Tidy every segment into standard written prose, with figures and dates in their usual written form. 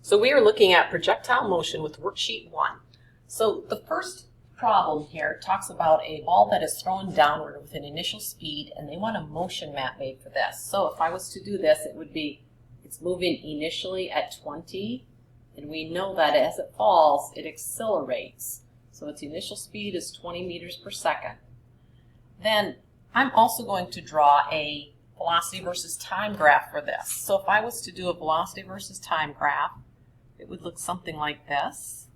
So we are looking at projectile motion with worksheet 1. So the first problem here talks about a ball that is thrown downward with an initial speed, and they want a motion map made for this. So if I was to do this, it would be, it's moving initially at 20, and we know that as it falls, it accelerates. So its initial speed is 20 meters per second. Then I'm also going to draw a velocity versus time graph for this. So if I was to do a velocity versus time graph, it would look something like this.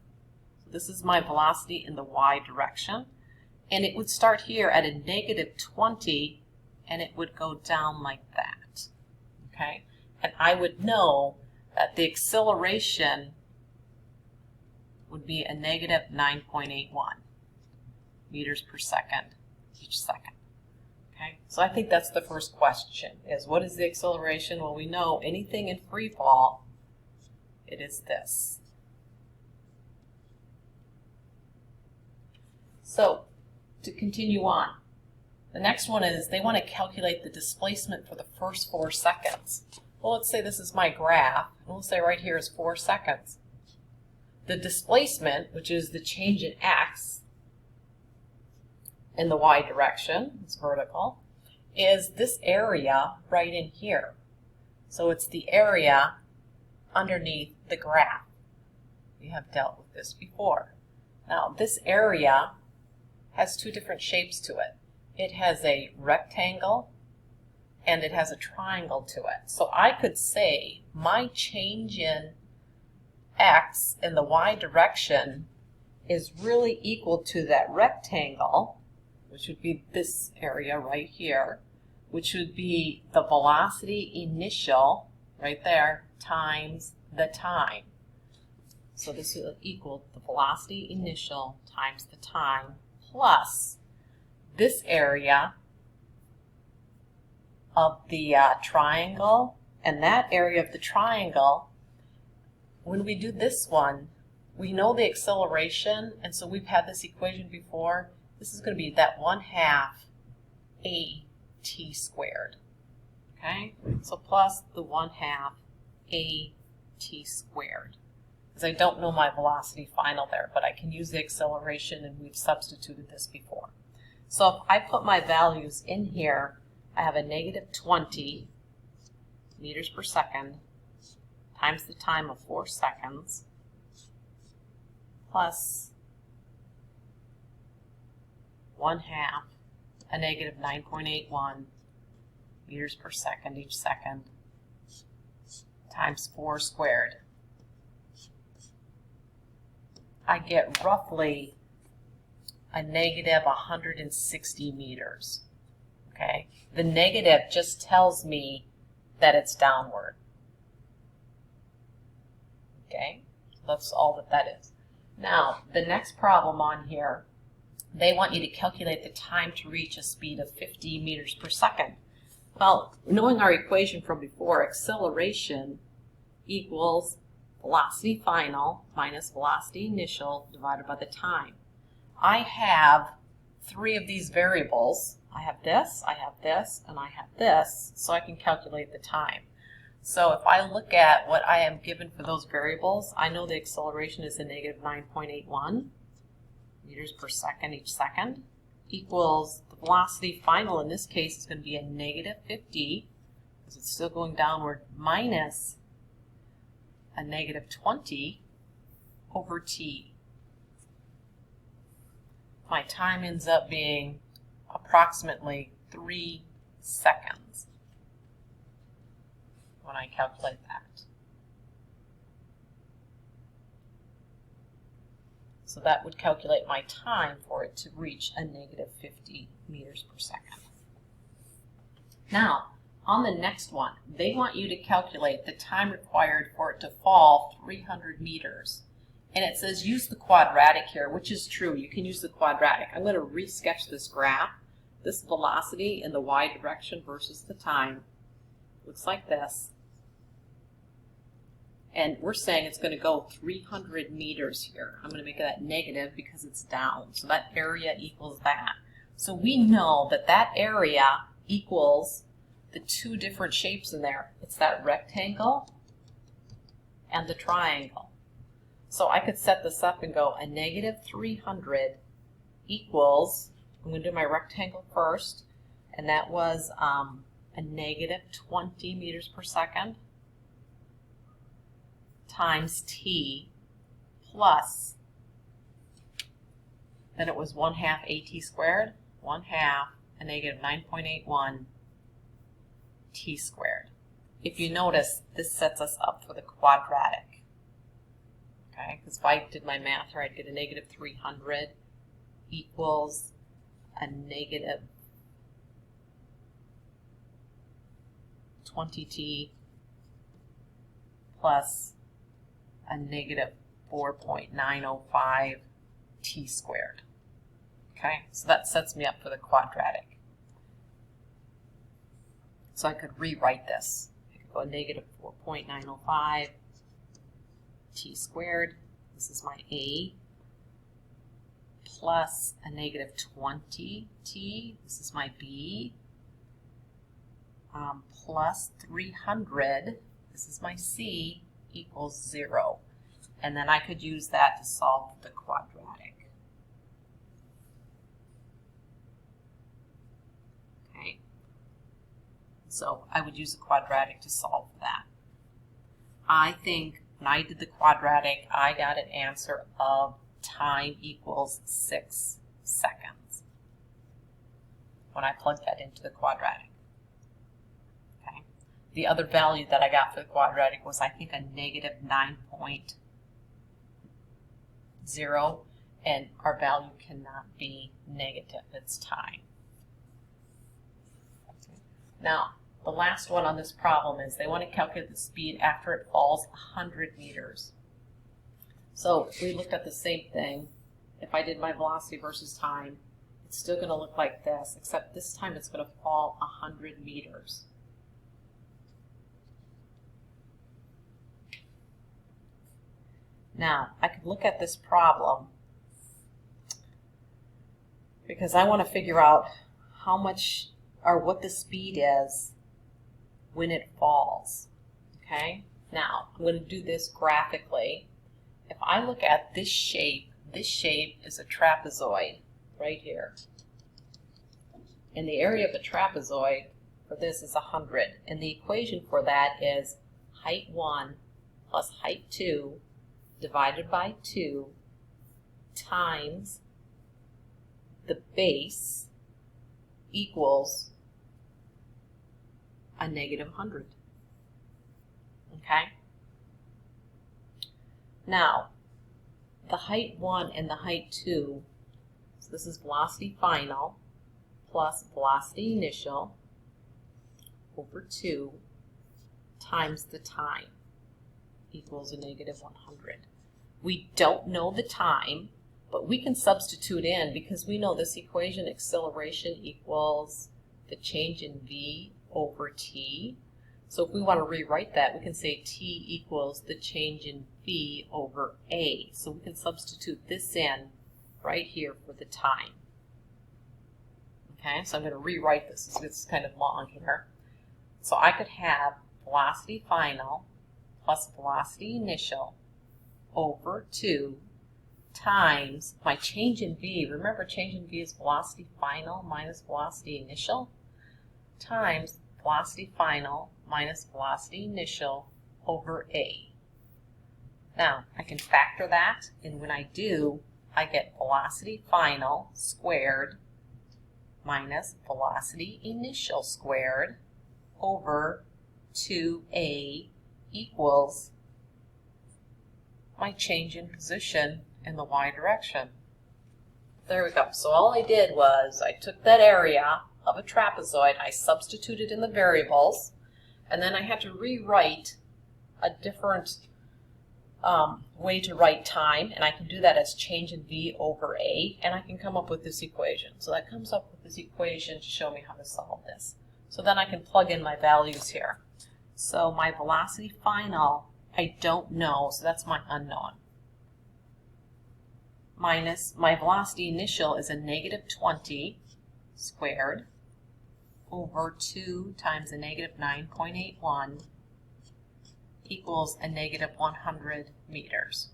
So this is my velocity in the y direction, and it would start here at a negative 20, and it would go down like that. Okay, and I would know that the acceleration would be a negative 9.81 meters per second each second. Okay, so I think that's the first question, is what is the acceleration? Well, we know anything in free fall, it is this. So to continue on, the next one is they want to calculate the displacement for the first 4 seconds. Well, let's say this is my graph, and we'll say right here is 4 seconds. The displacement, which is the change in x in the y direction, it's vertical, is this area right in here. So it's the area underneath the graph. We have dealt with this before. Now this area has 2 different shapes to it. It has a rectangle and it has a triangle to it. So I could say my change in x in the y direction is really equal to that rectangle, which would be this area right here, which would be the velocity initial right there times the time. So this will equal the velocity initial times the time plus this area of the triangle and that area of the triangle. When we do this one, we know the acceleration, and so we've had this equation before. This is going to be that 1/2 at squared. Okay, so plus the 1/2 at squared. Because I don't know my velocity final there, but I can use the acceleration, and we've substituted this before. So if I put my values in here, I have a negative 20 meters per second times the time of 4 seconds plus 1/2 a negative 9.81 meters per second each second times 4 squared. I get roughly a negative 160 meters. Okay, the negative just tells me that it's downward. Okay, that's all that is. Now, the next problem on here, they want you to calculate the time to reach a speed of 50 meters per second. Well, knowing our equation from before, acceleration equals velocity final minus velocity initial divided by the time. I have 3 of these variables. I have this, and I have this, so I can calculate the time. So if I look at what I am given for those variables, I know the acceleration is a negative 9.81 meters per second each second equals the velocity final in this case is going to be a negative 50 because it's still going downward minus a negative 20 over t. My time ends up being approximately 3 seconds when I calculate that. So that would calculate my time for it to reach a negative 50 meters per second. Now, on the next one, they want you to calculate the time required for it to fall 300 meters. And it says use the quadratic here, which is true. You can use the quadratic. I'm going to re-sketch this graph. This velocity in the y direction versus the time looks like this. And we're saying it's going to go 300 meters here. I'm going to make that negative because it's down. So that area equals that. So we know that that area equals the 2 different shapes in there. It's that rectangle and the triangle. So I could set this up and go a negative 300 equals, I'm going to do my rectangle first, and that was a negative 20 meters per second times t plus, then it was 1/2 at squared, 1/2 a negative 9.81 t squared. If you notice, this sets us up for the quadratic. Okay, because if I did my math here, I'd get a negative 300 equals a negative 20t plus a negative 4.905 t squared. Okay, so that sets me up for the quadratic. So I could rewrite this. I could go a negative 4.905 t squared, this is my A, plus a negative 20t, this is my B, plus 300, this is my C, equals 0. And then I could use that to solve the quadratic. Okay, so I would use the quadratic to solve that. I think when I did the quadratic, I got an answer of time equals 6 seconds when I plugged that into the quadratic. Okay. The other value that I got for the quadratic was, I think, a negative 9.0, and our value cannot be negative, it's time. Okay. Now, the last one on this problem is they want to calculate the speed after it falls 100 meters. So we looked at the same thing. If I did my velocity versus time, it's still going to look like this, except this time it's going to fall 100 meters. Now, I could look at this problem because I want to figure out how much or what the speed is when it falls. Okay? Now, I'm going to do this graphically. If I look at this shape is a trapezoid right here. And the area of the trapezoid for this is 100. And the equation for that is height 1 plus height 2 divided by 2 times the base equals a negative 100. Okay? Now, the height 1 and the height 2, so this is velocity final plus velocity initial over 2 times the time equals a negative 100. We don't know the time, but we can substitute in because we know this equation, acceleration equals the change in v over t. So if we want to rewrite that, we can say t equals the change in v over a. So we can substitute this in right here for the time. Okay, so I'm going to rewrite this. It's kind of long here. So I could have velocity final plus velocity initial over 2 times my change in v. Remember, change in v is velocity final minus velocity initial times velocity final minus velocity initial over a. Now, I can factor that, and when I do, I get velocity final squared minus velocity initial squared over 2a equals my change in position in the y direction. There we go. So all I did was I took that area of a trapezoid, I substituted in the variables, and then I had to rewrite a different way to write time, and I can do that as change in v over a, and I can come up with this equation. So that comes up with this equation to show me how to solve this. So then I can plug in my values here. So my velocity final, I don't know, so that's my unknown. Minus my velocity initial is a negative 20 squared over 2 times a negative 9.81 equals a negative 100 meters.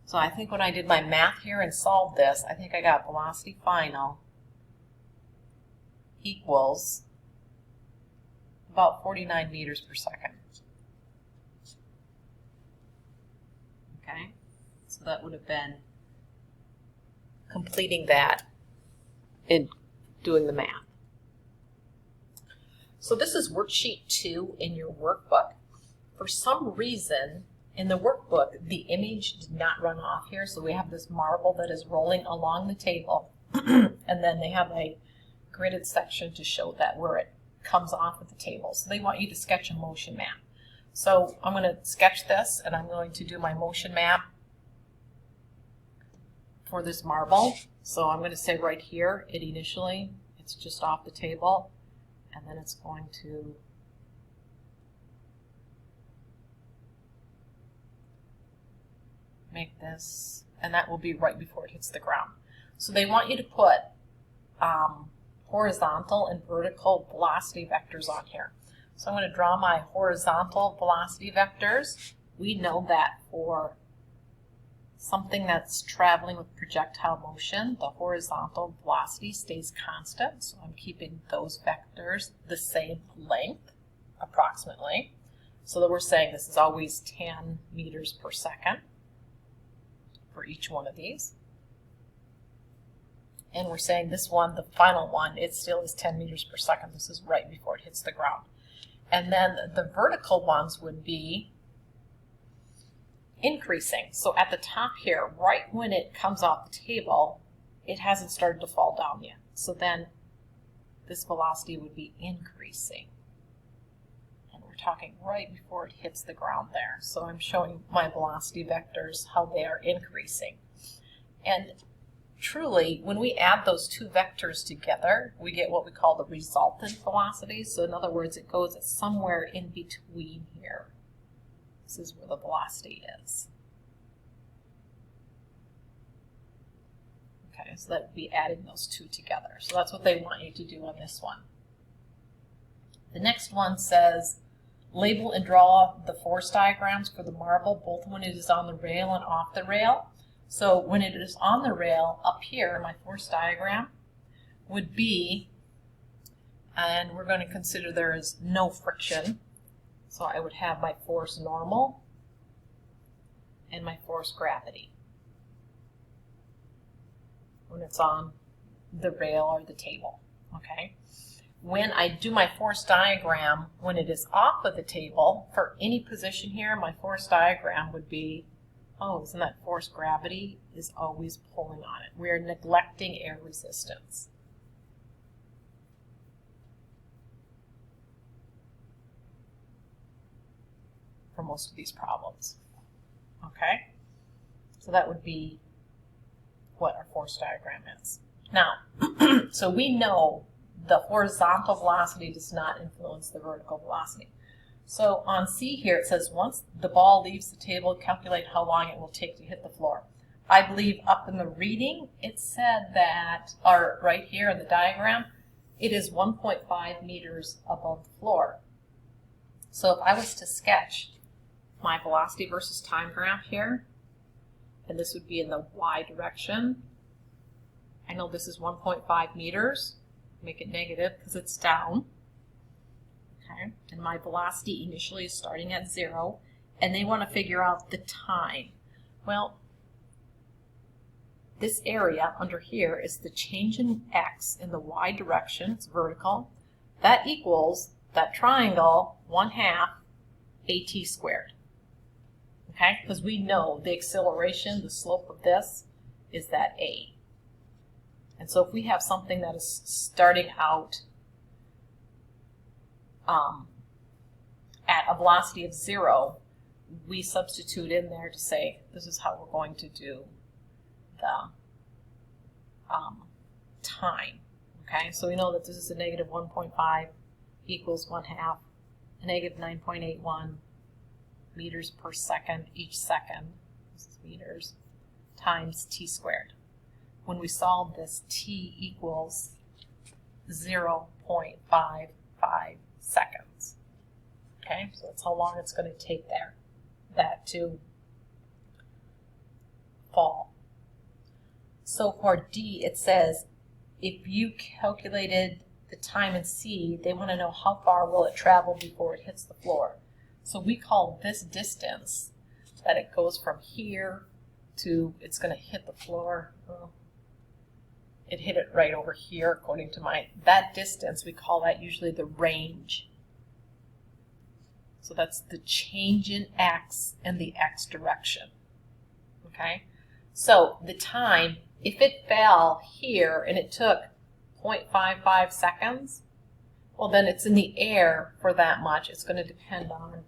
So I think when I did my math here and solved this, I think I got velocity final equals about 49 meters per second. Okay, so that would have been completing that and doing the math. So this is worksheet 2 in your workbook. For some reason, in the workbook, the image did not run off here, so we have this marble that is rolling along the table, and then they have a gridded section to show that where it comes off of the table. So they want you to sketch a motion map. So I'm going to sketch this, and I'm going to do my motion map for this marble. So I'm going to say right here, it's just off the table, and then it's going to make this, and that will be right before it hits the ground. So they want you to put horizontal and vertical velocity vectors on here. So I'm going to draw my horizontal velocity vectors. We know that for something that's traveling with projectile motion, the horizontal velocity stays constant. So I'm keeping those vectors the same length, approximately. So that we're saying this is always 10 meters per second for each one of these. And we're saying this one, the final one, it still is 10 meters per second. This is right before it hits the ground. And then the vertical ones would be increasing. So at the top here, right when it comes off the table, it hasn't started to fall down yet. So then this velocity would be increasing. And we're talking right before it hits the ground there. So I'm showing my velocity vectors, how they are increasing. And truly, when we add those two vectors together, we get what we call the resultant velocity. So in other words, it goes somewhere in between here. This is where the velocity is. Okay, so that would be adding those two together. So that's what they want you to do on this one. The next one says, label and draw the force diagrams for the marble, both when it is on the rail and off the rail. So when it is on the rail, up here, my force diagram would be, and we're going to consider there is no friction. So I would have my force normal and my force gravity when it's on the rail or the table. Okay. When I do my force diagram, when it is off of the table, for any position here, my force diagram would be, oh, isn't that force gravity is always pulling on it. We're neglecting air resistance. For most of these problems. Okay? So that would be what our force diagram is. Now, so we know the horizontal velocity does not influence the vertical velocity. So on C here it says once the ball leaves the table, calculate how long it will take to hit the floor. I believe up in the reading it said that, or right here in the diagram, it is 1.5 meters above the floor. So if I was to sketch my velocity versus time graph here, and this would be in the y direction, I know this is 1.5 meters, make it negative because it's down. Okay, and my velocity initially is starting at 0, and they want to figure out the time. Well, this area under here is the change in x in the y direction, it's vertical. That equals that triangle 1/2 at squared. Okay, because we know the acceleration, the slope of this is that a. And so if we have something that is starting out at a velocity of 0, we substitute in there to say this is how we're going to do the time. Okay, so we know that this is a negative 1.5 equals 1/2, a negative 9.81 meters per second each second, this is meters, times t squared. When we solve this, t equals 0.55 seconds. Okay, so that's how long it's going to take that to fall. So for D, it says, if you calculated the time in C, they want to know how far will it travel before it hits the floor. So we call this distance that it goes from here to it's going to hit the floor. Well, it hit it right over here according to that distance, we call that usually the range. So that's the change in X and the X direction. Okay? So the time, if it fell here and it took 0.55 seconds, well then it's in the air for that much. It's going to depend on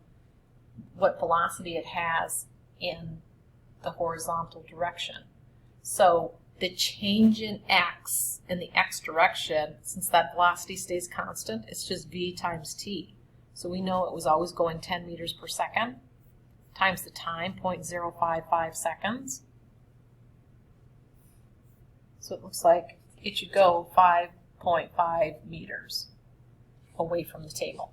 what velocity it has in the horizontal direction. So the change in X in the X direction, since that velocity stays constant, it's just V times T. So we know it was always going 10 meters per second times the time, 0.055 seconds. So it looks like it should go 5.5 meters away from the table.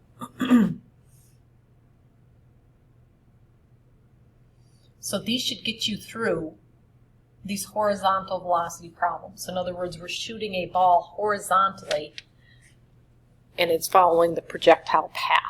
So these should get you through these horizontal velocity problems. In other words, we're shooting a ball horizontally and it's following the projectile path.